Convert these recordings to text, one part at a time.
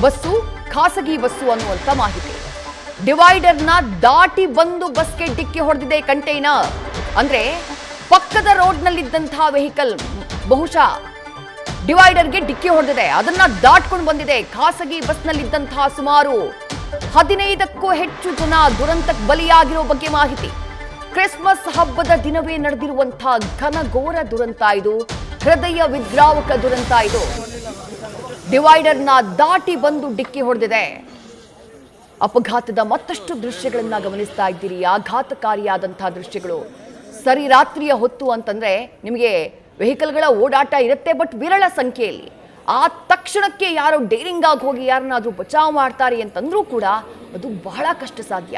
Bus ಖಾಸಗಿ bus ಅನ್ನುವಂಥ ಮಾಹಿತಿ. ಡಿವೈಡರ್ನ ದಾಟಿ ಬಂದು ಬಸ್ಗೆ ಡಿಕ್ಕಿ ಹೊಡೆದಿದೆ ಕಂಟೈನರ್. ಅಂದ್ರೆ ಪಕ್ಕದ ರೋಡ್ನಲ್ಲಿದ್ದಂತಹ ವೆಹಿಕಲ್ ಬಹುಶಃ ಡಿವೈಡರ್ಗೆ ಡಿಕ್ಕಿ ಹೊಡೆದಿದೆ, ಅದನ್ನ ದಾಟ್ಕೊಂಡು ಬಂದಿದೆ. ಖಾಸಗಿ ಬಸ್ನಲ್ಲಿದ್ದಂತಹ ಸುಮಾರು 15ಕ್ಕೂ ಹೆಚ್ಚು ಜನ ದುರಂತಕ್ಕೆ ಬಲಿಯಾಗಿರೋ ಬಗ್ಗೆ ಮಾಹಿತಿ. ಕ್ರಿಸ್ಮಸ್ ಹಬ್ಬದ ದಿನವೇ ನಡೆದಿರುವಂತಹ ಘನಘೋರ ದುರಂತ ಇದು, ಹೃದಯ ವಿದ್ರಾವಕ ದುರಂತ ಇದು. ಡಿವೈಡರ್ನ ದಾಟಿ ಬಂದು ಡಿಕ್ಕಿ ಹೊಡೆದಿದೆ. ಅಪಘಾತದ ಮತ್ತಷ್ಟು ದೃಶ್ಯಗಳನ್ನ ಗಮನಿಸ್ತಾ ಇದ್ದೀರಿ. ಆಘಾತಕಾರಿಯಾದಂತಹ ದೃಶ್ಯಗಳು. ಸರಿ ರಾತ್ರಿಯ ಹೊತ್ತು ಅಂತಂದ್ರೆ ನಿಮಗೆ ವೆಹಿಕಲ್ಗಳ ಓಡಾಟ ಇರುತ್ತೆ, ಬಟ್ ವಿರಳ ಸಂಖ್ಯೆಯಲ್ಲಿ. ಆ ತಕ್ಷಣಕ್ಕೆ ಯಾರೋ ಡೇರಿಂಗ್ ಆಗಿ ಹೋಗಿ ಯಾರನ್ನಾದ್ರೂ ಬಚಾವ್ ಮಾಡ್ತಾರೆ ಅಂತಂದ್ರೂ ಕೂಡ ಅದು ಬಹಳ ಕಷ್ಟ ಸಾಧ್ಯ.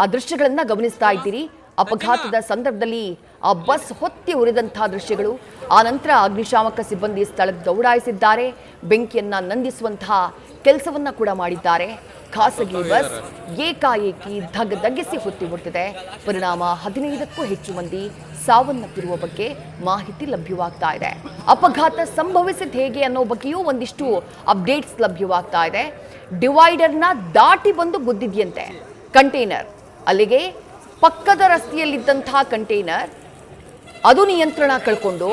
ಆ ದೃಶ್ಯಗಳನ್ನ ಗಮನಿಸ್ತಾ ಇದ್ದೀರಿ. ಅಪಘಾತದ ಸಂದರ್ಭದಲ್ಲಿ ಆ ಬಸ್ ಹೊತ್ತಿ ಉರಿದಂತಹ ದೃಶ್ಯಗಳು. ಆ ನಂತರ ಅಗ್ನಿಶಾಮಕ ಸಿಬ್ಬಂದಿ ಸ್ಥಳಕ್ಕೆ ದೌಡಾಯಿಸಿದ್ದಾರೆ. ಬೆಂಕಿಯನ್ನ ನಂದಿಸುವಂತಹ ಕೆಲಸವನ್ನ ಕೂಡ ಮಾಡಿದ್ದಾರೆ. ಖಾಸಗಿ ಬಸ್ ಏಕಾಏಕಿ ಧಗಧಗಿಸಿ ಹೊತ್ತಿ ಉರಿದಿದೆ. ಪರಿಣಾಮ 15ಕ್ಕೂ ಹೆಚ್ಚು ಮಂದಿ ಸಾವನ್ನಪ್ಪಿರುವ ಬಗ್ಗೆ ಮಾಹಿತಿ ಲಭ್ಯವಾಗ್ತಾ ಇದೆ. ಅಪಘಾತ ಸಂಭವಿಸಿದ ಹೇಗೆ ಅನ್ನೋ ಬಗ್ಗೆಯೂ ಒಂದಿಷ್ಟು ಅಪ್ಡೇಟ್ಸ್ ಲಭ್ಯವಾಗ್ತಾ ಇದೆ. ಡಿವೈಡರ್ನ ದಾಟಿ ಬಂದು ಗುದ್ದಿದ್ಯಂತೆ ಕಂಟೈನರ್. ಅಲ್ಲಿಗೆ ಪಕ್ಕದ ರಸ್ತೆಯಲ್ಲಿದ್ದಂತಹ ಕಂಟೈನರ್ ಅದು ನಿಯಂತ್ರಣ ಕಳ್ಕೊಂಡು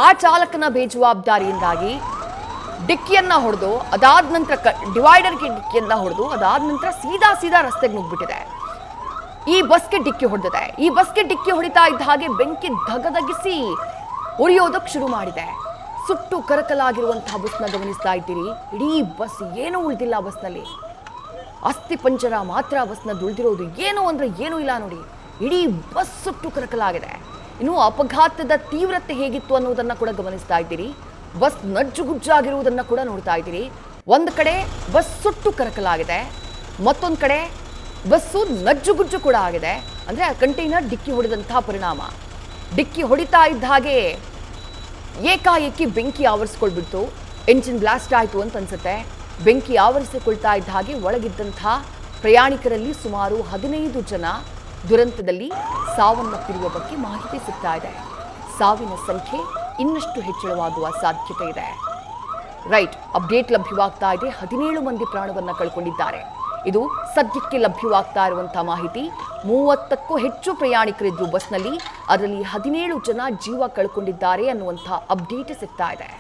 ಆ ಚಾಲಕನ ಬೇಜವಾಬ್ದಾರಿಯಿಂದಾಗಿ ಡಿಕ್ಕಿಯನ್ನ ಹೊಡೆದು ಅದಾದ ನಂತರ ಡಿವೈಡರ್ಗೆ ಡಿಕ್ಕಿಯನ್ನ ಹೊಡೆದು ಅದಾದ ನಂತರ ಸೀದಾ ರಸ್ತೆಗೆ ನುಗ್ಬಿಟ್ಟಿದೆ. ಈ ಬಸ್ಗೆ ಡಿಕ್ಕಿ ಹೊಡೆದಿದೆ. ಈ ಬಸ್ಗೆ ಡಿಕ್ಕಿ ಹೊಡಿತಾ ಇದ್ದ ಹಾಗೆ ಬೆಂಕಿ ಧಗಧಗಿಸಿ ಉರಿಯೋದಕ್ಕೆ ಶುರು ಮಾಡಿದೆ. ಸುಟ್ಟು ಕರಕಲಾಗಿರುವಂತಹ ಬಸ್ನ ಗಮನಿಸ್ತಾ ಇದ್ದೀರಿ. ಇಡೀ ಬಸ್ ಏನೂ ಉಳಿದಿಲ್ಲ. ಬಸ್ನಲ್ಲಿ ಅಸ್ಥಿ ಪಂಜರ ಮಾತ್ರ ಬಸ್ನಲ್ಲಿ ಉಳಿದಿರೋದು. ಏನು ಅಂದ್ರೆ ಏನೂ ಇಲ್ಲ ನೋಡಿ. ಇಡೀ ಬಸ್ ಸುಟ್ಟು ಕರಕಲಾಗಿದೆ. ಇನ್ನು ಅಪಘಾತದ ತೀವ್ರತೆ ಹೇಗಿತ್ತು ಅನ್ನೋದನ್ನ ಕೂಡ ಗಮನಿಸ್ತಾ ಇದ್ದೀರಿ. ಬಸ್ ನಜ್ಜುಗುಜ್ಜಾಗಿರುವುದನ್ನ ಕೂಡ ನೋಡ್ತಾ ಇದ್ದೀರಿ. ಒಂದು ಕಡೆ ಬಸ್ ಸುಟ್ಟು ಕರಕಲಾಗಿದೆ, ಮತ್ತೊಂದು ಕಡೆ ಬಸ್ಸು ನಜ್ಜುಗುಜ್ಜು ಕೂಡ ಆಗಿದೆ. ಅಂದ್ರೆ ಆ ಕಂಟೈನರ್ ಡಿಕ್ಕಿ ಹೊಡೆದಂತಹ ಪರಿಣಾಮ. ಡಿಕ್ಕಿ ಹೊಡಿತಾ ಇದ್ದ ಹಾಗೆ ಏಕಾಏಕಿ ಬೆಂಕಿ ಆವರಿಸ್ಕೊಳ್ಬಿಟ್ಟು ಎಂಜಿನ್ ಬ್ಲಾಸ್ಟ್ ಆಯಿತು ಅಂತ ಅನ್ಸುತ್ತೆ. ಬೆಂಕಿ ಆವರಿಸಿಕೊಳ್ತಾ ಇದ್ದ ಹಾಗೆ ಒಳಗಿದ್ದಂತಹ ಪ್ರಯಾಣಿಕರಲ್ಲಿ ಸುಮಾರು 15 ಜನ ದುರಂತದಲ್ಲಿ ಸಾವನ್ನಪ್ಪಿರುವ ಬಗ್ಗೆ ಮಾಹಿತಿ ಸಿಗ್ತಾ ಇದೆ. ಸಾವಿನ ಸಂಖ್ಯೆ ಇನ್ನಷ್ಟು ಹೆಚ್ಚಳವಾಗುವ ಸಾಧ್ಯತೆ ಇದೆ. ರೈಟ್, ಅಪ್ಡೇಟ್ ಲಭ್ಯವಾಗ್ತಾ ಇದೆ. 17 ಮಂದಿ ಪ್ರಾಣವನ್ನ ಕಳ್ಕೊಂಡಿದ್ದಾರೆ. ಇದು ಸದ್ಯಕ್ಕೆ ಲಭ್ಯವಾಗ್ತಾ ಇರುವಂತಹ ಮಾಹಿತಿ. 30ಕ್ಕೂ ಹೆಚ್ಚು ಪ್ರಯಾಣಿಕರಿದ್ರು ಬಸ್ನಲ್ಲಿ. ಅದರಲ್ಲಿ 17 ಜನ ಜೀವ ಕಳ್ಕೊಂಡಿದ್ದಾರೆ ಅನ್ನುವಂತಹ ಅಪ್ಡೇಟ್ ಸಿಗ್ತಾ ಇದೆ.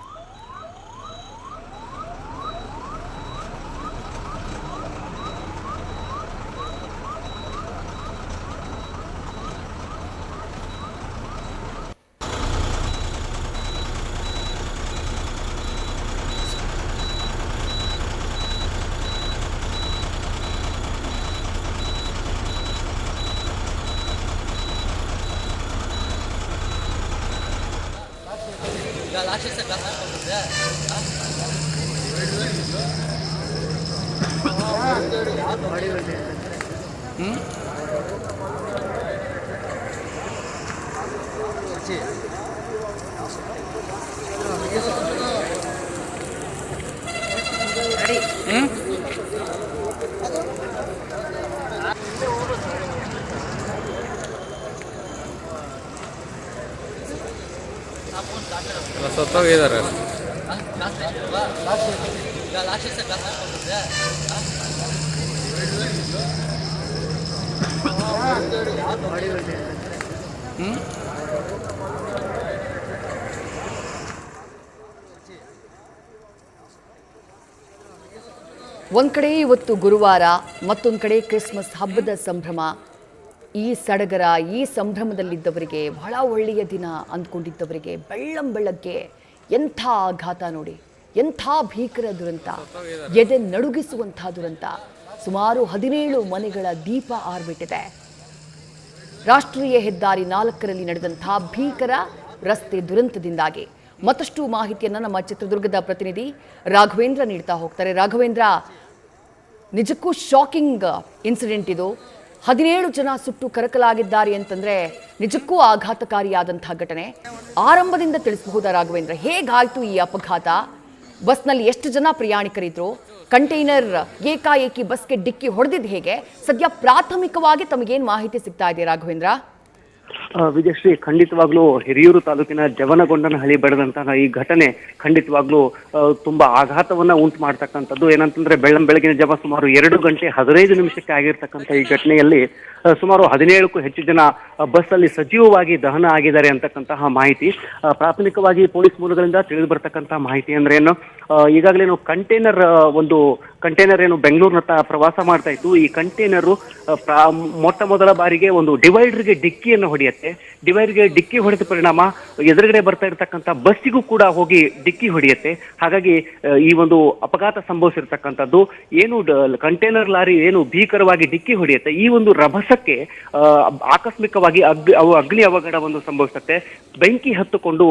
ಸತ್ತೋಗಿದ್ದಾರೆ. ಒಂದ್ ಕಡೆ ಇವತ್ತು ಗುರುವಾರ, ಮತ್ತೊಂದು ಕಡೆ ಕ್ರಿಸ್ಮಸ್ ಹಬ್ಬದ ಸಂಭ್ರಮ. ಈ ಸಡಗರ, ಈ ಸಂಭ್ರಮದಲ್ಲಿದ್ದವರಿಗೆ, ಬಹಳ ಒಳ್ಳೆಯ ದಿನ ಅಂದ್ಕೊಂಡಿದ್ದವರಿಗೆ ಬೆಳ್ಳಂಬೆಳಗ್ಗೆ ಎಂಥ ಆಘಾತ ನೋಡಿ. ಎಂಥ ಭೀಕರ ದುರಂತ, ಎದೆ ನಡುಗಿಸುವಂಥ ದುರಂತ. ಸುಮಾರು 17 ಮನೆಗಳ ದೀಪ ಆರ್ಬಿಟ್ಟಿದೆ. ರಾಷ್ಟ್ರೀಯ ಹೆದ್ದಾರಿ 4ರಲ್ಲಿ ನಡೆದಂಥ ಭೀಕರ ರಸ್ತೆ ದುರಂತದಿಂದಾಗಿ. ಮತ್ತಷ್ಟು ಮಾಹಿತಿಯನ್ನು ನಮ್ಮ ಚಿತ್ರದುರ್ಗದ ಪ್ರತಿನಿಧಿ ರಾಘವೇಂದ್ರ ನೀಡ್ತಾ ಹೋಗ್ತಾರೆ. ರಾಘವೇಂದ್ರ, ನಿಜಕ್ಕೂ ಶಾಕಿಂಗ್ ಇನ್ಸಿಡೆಂಟ್ ಇದು. 17 ಜನ ಸುಟ್ಟು ಕರಕಲಾಗಿದ್ದಾರೆ ಅಂತಂದ್ರೆ ನಿಜಕ್ಕೂ ಆಘಾತಕಾರಿಯಾದಂತಹ ಘಟನೆ. ಆರಂಭದಿಂದ ತಿಳಿಸಬಹುದಾ ರಾಘವೇಂದ್ರ, ಹೇಗಾಯ್ತು ಈ ಅಪಘಾತ? ಬಸ್ನಲ್ಲಿ ಎಷ್ಟು ಜನ ಪ್ರಯಾಣಿಕರಿದ್ರು? ಕಂಟೈನರ್ ಏಕಾಏಕಿ ಬಸ್ಗೆ ಡಿಕ್ಕಿ ಹೊಡೆದಿದ್ದು ಹೇಗೆ? ಸದ್ಯ ಪ್ರಾಥಮಿಕವಾಗಿ ತಮಗೇನು ಮಾಹಿತಿ ಸಿಗ್ತಾ ಇದೆ ರಾಘವೇಂದ್ರ? ವಿಜಯಶ್ರೀ, ಖಂಡಿತವಾಗ್ಲೂ ಹಿರಿಯೂರು ತಾಲೂಕಿನ ಜವನಗೊಂಡನಹಳ್ಳಿ ಬೆಳೆದಂತಹ ಈ ಘಟನೆ ಖಂಡಿತವಾಗ್ಲೂ ತುಂಬಾ ಆಘಾತವನ್ನ ಉಂಟು ಮಾಡ್ತಕ್ಕಂಥದ್ದು. ಏನಂತಂದ್ರೆ ಬೆಳಗಿನ ಜಾವ ಸುಮಾರು 2 ಗಂಟೆ 15 ನಿಮಿಷಕ್ಕೆ ಆಗಿರ್ತಕ್ಕಂಥ ಈ ಘಟನೆಯಲ್ಲಿ ಸುಮಾರು 17ಕ್ಕೂ ಹೆಚ್ಚು ಜನ ಬಸ್ ಅಲ್ಲಿ ಸಜೀವವಾಗಿ ದಹನ ಆಗಿದ್ದಾರೆ ಅಂತಕ್ಕಂತಹ ಮಾಹಿತಿ ಪ್ರಾಥಮಿಕವಾಗಿ ಪೊಲೀಸ್ ಮೂಲಗಳಿಂದ ತಿಳಿದು ಬರ್ತಕ್ಕಂತಹ ಮಾಹಿತಿ ಅಂದ್ರೆ ಏನು, ಈಗಾಗಲೇ ಕಂಟೈನರ್ ಏನು ಬೆಂಗಳೂರಿನತ್ತ ಪ್ರವಾಸ ಮಾಡ್ತಾ ಇತ್ತು. ಈ ಕಂಟೈನರ್ ಮೊಟ್ಟ ಮೊದಲ ಬಾರಿಗೆ ಒಂದು ಡಿವೈಡರ್ಗೆ ಡಿಕ್ಕಿಯನ್ನು ಹೊಡೆಯುತ್ತೆ. ಡಿವೈಡರ್ಗೆ ಡಿಕ್ಕಿ ಹೊಡೆದ ಪರಿಣಾಮ ಎದುರುಗಡೆ ಬರ್ತಾ ಇರತಕ್ಕಂಥ ಬಸ್ಸಿಗೂ ಕೂಡ ಹೋಗಿ ಡಿಕ್ಕಿ ಹೊಡೆಯುತ್ತೆ. ಹಾಗಾಗಿ ಈ ಒಂದು ಅಪಘಾತ ಸಂಭವಿಸಿರ್ತಕ್ಕಂಥದ್ದು. ಏನು ಕಂಟೈನರ್ ಲಾರಿ ಏನು ಭೀಕರವಾಗಿ ಡಿಕ್ಕಿ ಹೊಡೆಯುತ್ತೆ, ಈ ಒಂದು ರಭಸಕ್ಕೆ ಆಕಸ್ಮಿಕವಾಗಿ ಅಗ್ನಿ ಅವಘಡವನ್ನು ಸಂಭವಿಸುತ್ತೆ. ಬೆಂಕಿ ಹತ್ತುಕೊಂಡು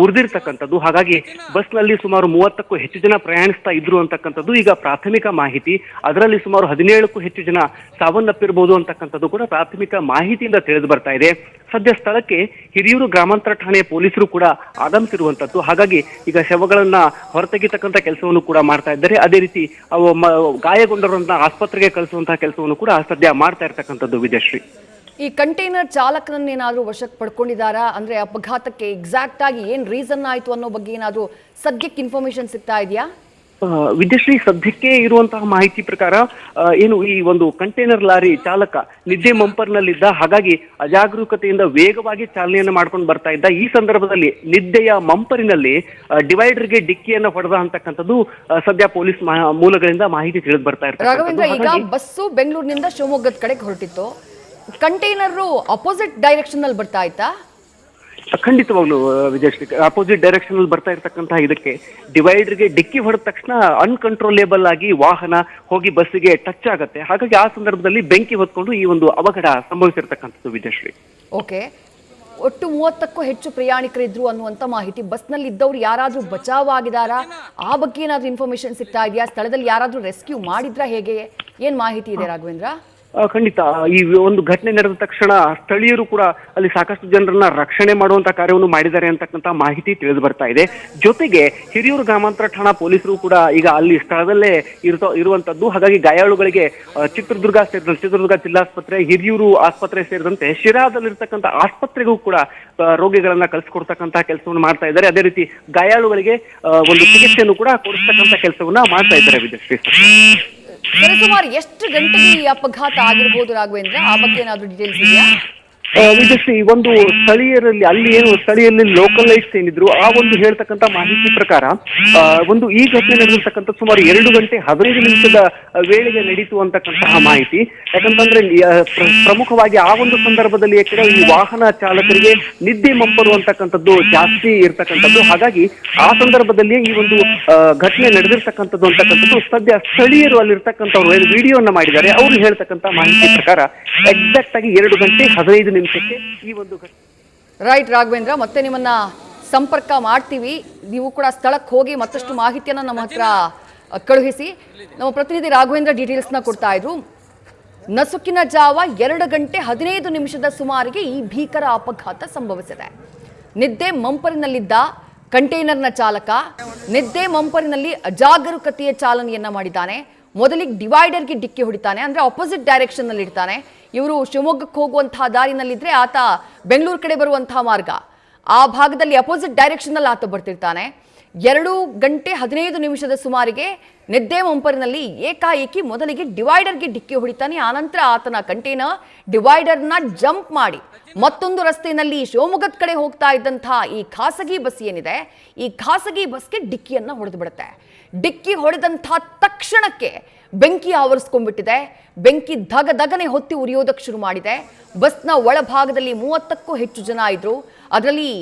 ಉರಿದಿರ್ತಕ್ಕಂಥದ್ದು. ಹಾಗಾಗಿ ಬಸ್ನಲ್ಲಿ ಸುಮಾರು 30ಕ್ಕೂ ಹೆಚ್ಚು ಜನ ಪ್ರಯಾಣಿಸ್ತಾ ಇದ್ರು ಅಂತಕ್ಕಂಥದ್ದು ಈಗ ಪ್ರಾಥಮಿಕ ಮಾಹಿತಿ. ಅದರಲ್ಲಿ ಸುಮಾರು 17ಕ್ಕೂ ಹೆಚ್ಚು ಜನ ಸಾವನ್ನಪ್ಪಿರಬಹುದು ಅಂತಕ್ಕಂಥದ್ದು ಕೂಡ ಪ್ರಾಥಮಿಕ ಮಾಹಿತಿಯಿಂದ ತಿಳಿದು ಬರ್ತಾ ಇದೆ. ಸದ್ಯ ಸ್ಥಳಕ್ಕೆ ಹಿರಿಯೂರು ಗ್ರಾಮಾಂತರ ಠಾಣೆಯ ಪೊಲೀಸರು ಕೂಡ ಆಗಮಿಸಿರುವಂತದ್ದು. ಹಾಗಾಗಿ ಈಗ ಶವಗಳನ್ನ ಹೊರತೆಗೆತಕ್ಕಂಥ ಕೆಲಸವನ್ನು ಕೂಡ ಮಾಡ್ತಾ ಇದ್ದಾರೆ. ಅದೇ ರೀತಿ ಗಾಯಗೊಂಡವರನ್ನ ಆಸ್ಪತ್ರೆಗೆ ಕಳಿಸುವಂತಹ ಕೆಲಸವನ್ನು ಕೂಡ ಸದ್ಯ ಮಾಡ್ತಾ ಇರ್ತಕ್ಕಂಥದ್ದು. ವಿಜಯಶ್ರೀ, ಈ ಕಂಟೈನರ್ ಚಾಲಕನನ್ನೇನಾದ್ರೂ ವಶಕ್ಕೆ ಪಡ್ಕೊಂಡಿದ್ದಾರಾ? ಅಂದ್ರೆ ಅಪಘಾತಕ್ಕೆ ಎಕ್ಸಾಕ್ಟ್ ಆಗಿ ಏನ್ ರೀಸನ್ ಆಯ್ತು ಅನ್ನೋ ಬಗ್ಗೆ ಏನಾದ್ರೂ ಸದ್ಯಕ್ಕೆ ಇನ್ಫಾರ್ಮೇಶನ್ ಸಿಗ್ತಾ ಇದೆಯಾ? ವಿದ್ಯಾಶ್ರೀ, ಸದ್ಯಕ್ಕೆ ಇರುವಂತಹ ಮಾಹಿತಿ ಪ್ರಕಾರ ಏನು ಈ ಒಂದು ಕಂಟೈನರ್ ಲಾರಿ ಚಾಲಕ ನಿದ್ದೆ ಮಂಪರ್ನಲ್ಲಿದ್ದ. ಹಾಗಾಗಿ ಅಜಾಗರೂಕತೆಯಿಂದ ವೇಗವಾಗಿ ಚಾಲನೆಯನ್ನು ಮಾಡ್ಕೊಂಡು ಬರ್ತಾ ಇದ್ದ. ಈ ಸಂದರ್ಭದಲ್ಲಿ ನಿದ್ದೆಯ ಮಂಪರಿನಲ್ಲಿ ಡಿವೈಡರ್ಗೆ ಡಿಕ್ಕಿಯನ್ನು ಹೊಡೆದ ಅಂತಕ್ಕಂಥದ್ದು ಸದ್ಯ ಪೊಲೀಸ್ ಮೂಲಗಳಿಂದ ಮಾಹಿತಿ ತಿಳಿದು ಬರ್ತಾ ಇರ್ತದೆ. ರಾಘವೇಂದ್ರ, ಈಗ ಬಸ್ಸು ಬೆಂಗಳೂರಿನಿಂದ ಶಿವಮೊಗ್ಗದ ಕಡೆಗೆ ಹೊರಟಿತ್ತು. ಕಂಟೈನರ್ ಅಪೋಸಿಟ್ ಡೈರೆಕ್ಷನ್ ಅಲ್ಲಿ ಬರ್ತಾ ಇತ್ತಾ? ಖಂಡಿತವಾಗ್ಲು ವಿಜಯಶ್ರೀ, ಅಪೋಸಿಟ್ ಡೈರೆಕ್ಷನ್ ಅಲ್ಲಿ ಬರ್ತಾ ಇರ್ತಕ್ಕಂತಹ ಇದಕ್ಕೆ ಡಿವೈಡರ್ಗೆ ಡಿಕ್ಕಿ ಹೊಡೆದ ತಕ್ಷಣ ಅನ್ಕಂಟ್ರೋಲೇಬಲ್ ಆಗಿ ವಾಹನ ಹೋಗಿ ಬಸ್ಸಿಗೆ ಟಚ್ ಆಗುತ್ತೆ. ಹಾಗಾಗಿ ಆ ಸಂದರ್ಭದಲ್ಲಿ ಬೆಂಕಿ ಹೊತ್ಕೊಂಡು ಈ ಒಂದು ಅವಘಡ ಸಂಭವಿಸಿರ್ತಕ್ಕಂಥದ್ದು. ವಿಜಯಶ್ರೀ, ಓಕೆ, ಒಟ್ಟು 30ಕ್ಕೂ ಹೆಚ್ಚು ಪ್ರಯಾಣಿಕರಿದ್ರು ಅನ್ನುವಂಥ ಮಾಹಿತಿ. ಬಸ್ನಲ್ಲಿ ಇದ್ದವ್ರು ಯಾರಾದ್ರೂ ಬಚಾವ್ ಆಗಿದಾರಾ? ಆ ಬಗ್ಗೆ ಏನಾದ್ರೂ ಇನ್ಫಾರ್ಮೇಶನ್ ಸಿಗ್ತಾ ಇದೆಯಾ? ಸ್ಥಳದಲ್ಲಿ ಯಾರಾದ್ರೂ ರೆಸ್ಕ್ಯೂ ಮಾಡಿದ್ರಾ? ಹೇಗೆ, ಏನ್ ಮಾಹಿತಿ ಇದೆ ರಾಘವೇಂದ್ರ? ಖಂಡಿತ ಈ ಒಂದು ಘಟನೆ ನಡೆದ ತಕ್ಷಣ ಸ್ಥಳೀಯರು ಕೂಡ ಅಲ್ಲಿ ಸಾಕಷ್ಟು ಜನರನ್ನ ರಕ್ಷಣೆ ಮಾಡುವಂತ ಕಾರ್ಯವನ್ನು ಮಾಡಿದ್ದಾರೆ ಅಂತಕ್ಕಂಥ ಮಾಹಿತಿ ತಿಳಿದು ಬರ್ತಾ ಇದೆ. ಜೊತೆಗೆ ಹಿರಿಯೂರು ಗ್ರಾಮಾಂತರ ಠಾಣಾ ಪೊಲೀಸರು ಕೂಡ ಈಗ ಅಲ್ಲಿ ಸ್ಥಳದಲ್ಲೇ ಇರುವಂತದ್ದು. ಹಾಗಾಗಿ ಗಾಯಾಳುಗಳಿಗೆ ಚಿತ್ರದುರ್ಗ ಜಿಲ್ಲಾಸ್ಪತ್ರೆ, ಹಿರಿಯೂರು ಆಸ್ಪತ್ರೆ ಸೇರಿದಂತೆ ಶಿರಾದಲ್ಲಿರ್ತಕ್ಕಂಥ ಆಸ್ಪತ್ರೆಗೂ ಕೂಡ ರೋಗಿಗಳನ್ನ ಕಳಿಸ್ಕೊಡ್ತಕ್ಕಂಥ ಕೆಲಸವನ್ನು ಮಾಡ್ತಾ ಇದ್ದಾರೆ. ಅದೇ ರೀತಿ ಗಾಯಾಳುಗಳಿಗೆ ಒಂದು ಚಿಕಿತ್ಸೆಯನ್ನು ಕೂಡ ಕೊಡಿಸ್ತಕ್ಕಂಥ ಕೆಲಸವನ್ನ ಮಾಡ್ತಾ ಇದ್ದಾರೆ. ವಿಜಯಶ್ರೀ, ಸುಮಾರು ಎಷ್ಟು ಗಂಟೆಗೆ ಈ ಅಪಘಾತ ಆಗಿರಬಹುದು ರಾಘವೇಂದ್ರ? ಆ ಬಗ್ಗೆ ಏನಾದ್ರು ಡೀಟೇಲ್ಸ್ ಇದೆಯಾ? ವಿಜಯಶ್ರೀ, ಒಂದು ಸ್ಥಳೀಯರಲ್ಲಿ ಲೋಕಲೈಟ್ಸ್ ಏನಿದ್ರು ಆ ಒಂದು ಹೇಳ್ತಕ್ಕಂಥ ಮಾಹಿತಿ ಪ್ರಕಾರ ಒಂದು ಈ ಘಟನೆ ನಡೆದಿರ್ತಕ್ಕಂಥ ಸುಮಾರು 2 ಗಂಟೆ 15 ನಿಮಿಷದ ವೇಳೆಗೆ ನಡೀತು ಅಂತಕ್ಕಂತಹ ಮಾಹಿತಿ. ಯಾಕಂತಂದ್ರೆ ಪ್ರಮುಖವಾಗಿ ಆ ಒಂದು ಸಂದರ್ಭದಲ್ಲಿ ಈ ವಾಹನ ಚಾಲಕರಿಗೆ ನಿದ್ದೆ ಮಂಪರು ಅಂತಕ್ಕಂಥದ್ದು ಜಾಸ್ತಿ ಇರ್ತಕ್ಕಂಥದ್ದು. ಹಾಗಾಗಿ ಆ ಸಂದರ್ಭದಲ್ಲಿ ಈ ಒಂದು ಘಟನೆ ನಡೆದಿರ್ತಕ್ಕಂಥದ್ದು ಅಂತಕ್ಕಂಥದ್ದು ಸದ್ಯ ಸ್ಥಳೀಯರು ಅಲ್ಲಿರ್ತಕ್ಕಂಥವ್ರು ವಿಡಿಯೋನ ಮಾಡಿದ್ದಾರೆ. ಅವರು ಹೇಳ್ತಕ್ಕಂಥ ಮಾಹಿತಿ ಪ್ರಕಾರ ಎಕ್ಸಾಕ್ಟ್ ಆಗಿ 2 ಗಂಟೆ 15 ನಿಮಿಷಕ್ಕೆ ಈ ಒಂದು ರೈಟ್ ರಾಘವೇಂದ್ರ, ಮತ್ತೆ ನಿಮ್ಮನ್ನ ಸಂಪರ್ಕ ಮಾಡ್ತೀವಿ. ನೀವು ಕೂಡ ಸ್ಥಳಕ್ಕೆ ಹೋಗಿ ಮತ್ತಷ್ಟು ಮಾಹಿತಿಯನ್ನು ನಮ್ಮ ಹತ್ರ ಕಳುಹಿಸಿ. ನಮ್ಮ ಪ್ರತಿನಿಧಿ ರಾಘವೇಂದ್ರ ಡೀಟೇಲ್ಸ್ನ ಕೊಡ್ತಾ ಇದ್ರು. ನಸುಕಿನ ಜಾವ 2 ಗಂಟೆ 15 ನಿಮಿಷದ ಸುಮಾರಿಗೆ ಈ ಭೀಕರ ಅಪಘಾತ ಸಂಭವಿಸಿದೆ. ನಿದ್ದೆ ಮಂಪರಿನಲ್ಲಿದ್ದ ಕಂಟೈನರ್ನ ಚಾಲಕ ನಿದ್ದೆ ಮಂಪರಿನಲ್ಲಿ ಅಜಾಗರೂಕತೆಯ ಚಾಲನೆಯನ್ನ ಮಾಡಿದ್ದಾನೆ. ಮೊದಲಿಗೆ ಡಿವೈಡರ್ಗೆ ಡಿಕ್ಕಿ ಹೊಡಿತಾನೆ, ಅಂದ್ರೆ ಆಪೋಸಿಟ್ ಡೈರೆಕ್ಷನ್ ನಲ್ಲಿ ಇರ್ತಾನೆ. ಇವರು ಶಿವಮೊಗ್ಗಕ್ಕೆ ಹೋಗುವಂತಹ ದಾರಿನಲ್ಲಿದ್ರೆ ಆತ ಬೆಂಗಳೂರು ಕಡೆ ಬರುವಂತಹ ಮಾರ್ಗ, ಆ ಭಾಗದಲ್ಲಿ ಅಪೋಸಿಟ್ ಡೈರೆಕ್ಷನ್ ನಲ್ಲಿ ಆತ ಬರ್ತಿರ್ತಾನೆ. 2 ಗಂಟೆ 15 ನಿಮಿಷದ ಸುಮಾರಿಗೆ ನಿದ್ದೆ ಮಂಪರಿನಲ್ಲಿ ಏಕಾಏಕಿ ಮೊದಲಿಗೆ ಡಿವೈಡರ್ಗೆ ಡಿಕ್ಕಿ ಹೊಡಿತಾನೆ. ಆನಂತರ ಆತನ ಕಂಟೈನರ್ ಡಿವೈಡರ್ನ ಜಂಪ್ ಮಾಡಿ ಮತ್ತೊಂದು ರಸ್ತೆಯಲ್ಲಿ ಶಿವಮೊಗ್ಗದ ಕಡೆ ಹೋಗ್ತಾ ಇದ್ದಂತಹ ಈ ಖಾಸಗಿ ಬಸ್ ಏನಿದೆ, ಈ ಖಾಸಗಿ ಬಸ್ಗೆ ಡಿಕ್ಕಿಯನ್ನ ಹೊಡೆದು ಬಿಡುತ್ತೆ. ಡಿಕ್ಕಿ ಹೊಡೆದಂತಹ ತಕ್ಷಣಕ್ಕೆ ಬೆಂಕಿ ಆವರಿಸ್ಕೊಂಡ್ಬಿಟ್ಟಿದೆ. ಬೆಂಕಿ ದಗದಗನೆ ಹೊತ್ತಿ ಉರಿಯೋದಕ್ಕೆ ಶುರು ಮಾಡಿದೆ. ಬಸ್ನ ಒಳಭಾಗದಲ್ಲಿ 30ಕ್ಕೂ ಹೆಚ್ಚು ಜನ ಇದ್ರು. ಅದರಲ್ಲಿ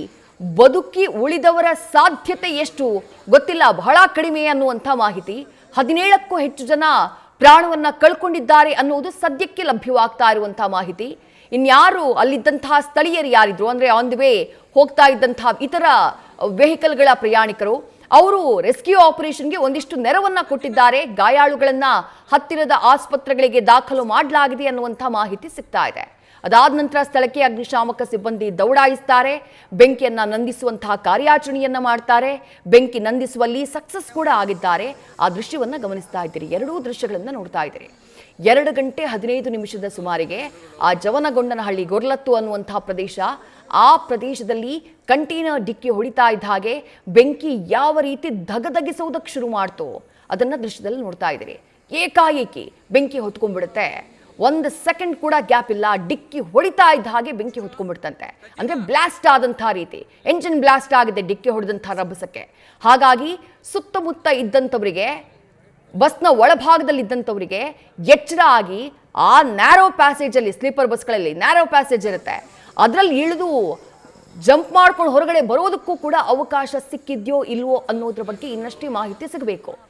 ಬದುಕಿ ಉಳಿದವರ ಸಾಧ್ಯತೆ ಎಷ್ಟು ಗೊತ್ತಿಲ್ಲ, ಬಹಳ ಕಡಿಮೆ ಅನ್ನುವಂಥ ಮಾಹಿತಿ. 17ಕ್ಕೂ ಹೆಚ್ಚು ಜನ ಪ್ರಾಣವನ್ನ ಕಳ್ಕೊಂಡಿದ್ದಾರೆ ಅನ್ನುವುದು ಸದ್ಯಕ್ಕೆ ಲಭ್ಯವಾಗ್ತಾ ಇರುವಂತಹ ಮಾಹಿತಿ. ಇನ್ಯಾರು ಅಲ್ಲಿದ್ದಂತಹ ಸ್ಥಳೀಯರು ಯಾರಿದ್ರು ಅಂದ್ರೆ ಆನ್ ದಿ ವೇ ಹೋಗ್ತಾ ಇದ್ದಂತಹ ಇತರ ವೆಹಿಕಲ್ಗಳ ಪ್ರಯಾಣಿಕರು, ಅವರು ರೆಸ್ಕ್ಯೂ ಆಪರೇಷನ್ಗೆ ಒಂದಿಷ್ಟು ನೆರವನ್ನ ಕೊಟ್ಟಿದ್ದಾರೆ. ಗಾಯಾಳುಗಳನ್ನ ಹತ್ತಿರದ ಆಸ್ಪತ್ರೆಗಳಿಗೆ ದಾಖಲು ಮಾಡಲಾಗಿದೆ ಅನ್ನುವಂಥ ಮಾಹಿತಿ ಸಿಗ್ತಾ ಇದೆ. ಅದಾದ ನಂತರ ಸ್ಥಳಕ್ಕೆ ಅಗ್ನಿಶಾಮಕ ಸಿಬ್ಬಂದಿ ದೌಡಾಯಿಸ್ತಾರೆ, ಬೆಂಕಿಯನ್ನ ನಂದಿಸುವಂತಹ ಕಾರ್ಯಾಚರಣೆಯನ್ನ ಮಾಡ್ತಾರೆ. ಬೆಂಕಿ ನಂದಿಸುವಲ್ಲಿ ಸಕ್ಸಸ್ ಕೂಡ ಆಗಿದ್ದಾರೆ. ಆ ದೃಶ್ಯವನ್ನ ಗಮನಿಸ್ತಾ ಇದ್ದೀರಿ, ಎರಡೂ ದೃಶ್ಯಗಳನ್ನ ನೋಡ್ತಾ ಇದ್ದೀರಿ. 2 ಗಂಟೆ 15 ನಿಮಿಷದ ಸುಮಾರಿಗೆ ಆ ಜವನಗೊಂಡನಹಳ್ಳಿ ಗೊರ್ಲತ್ತು ಅನ್ನುವಂತಹ ಪ್ರದೇಶ, ಆ ಪ್ರದೇಶದಲ್ಲಿ ಕಂಟೈನರ್ ಡಿಕ್ಕಿ ಹೊಡಿತಾ ಇದ್ದ ಹಾಗೆ ಬೆಂಕಿ ಯಾವ ರೀತಿ ಧಗಧಗಿಸುವುದಕ್ಕೆ ಶುರು ಮಾಡ್ತು ಅದನ್ನ ದೃಶ್ಯದಲ್ಲಿ ನೋಡ್ತಾ ಇದ್ದೀರಿ. ಏಕಾಏಕಿ ಬೆಂಕಿ ಹೊತ್ಕೊಂಡ್ಬಿಡುತ್ತೆ. 1 ಸೆಕೆಂಡ್ ಕೂಡ ಗ್ಯಾಪ್ ಇಲ್ಲ, ಡಿಕ್ಕಿ ಹೊಡಿತಾ ಇದ್ದ ಹಾಗೆ ಬೆಂಕಿ ಹೊತ್ಕೊಂಡ್ಬಿಡ್ತಂತೆ. ಅಂದ್ರೆ ಬ್ಲಾಸ್ಟ್ ಆದಂತಹ ರೀತಿ, ಎಂಜಿನ್ ಬ್ಲಾಸ್ಟ್ ಆಗಿದೆ ಡಿಕ್ಕಿ ಹೊಡೆದಂತಹ ರಭಸಕ್ಕೆ. ಹಾಗಾಗಿ ಸುತ್ತಮುತ್ತ ಇದ್ದಂಥವರಿಗೆ, ಬಸ್ನ ಒಳಭಾಗದಲ್ಲಿದ್ದಂಥವರಿಗೆ ಎಚ್ಚರ ಆಗಿ ಆ ನ್ಯಾರೋ ಪ್ಯಾಸೇಜಲ್ಲಿ, ಸ್ಲೀಪರ್ ಬಸ್ಗಳಲ್ಲಿ ನ್ಯಾರೋ ಪ್ಯಾಸೇಜ್ ಇರುತ್ತೆ, ಅದರಲ್ಲಿ ಇಳಿದು ಜಂಪ್ ಮಾಡ್ಕೊಂಡು ಹೊರಗಡೆ ಬರೋದಕ್ಕೂ ಕೂಡ ಅವಕಾಶ ಸಿಕ್ಕಿದ್ಯೋ ಇಲ್ವೋ ಅನ್ನೋದ್ರ ಬಗ್ಗೆ ಇನ್ನಷ್ಟೇ ಮಾಹಿತಿ ಸಿಗಬೇಕು.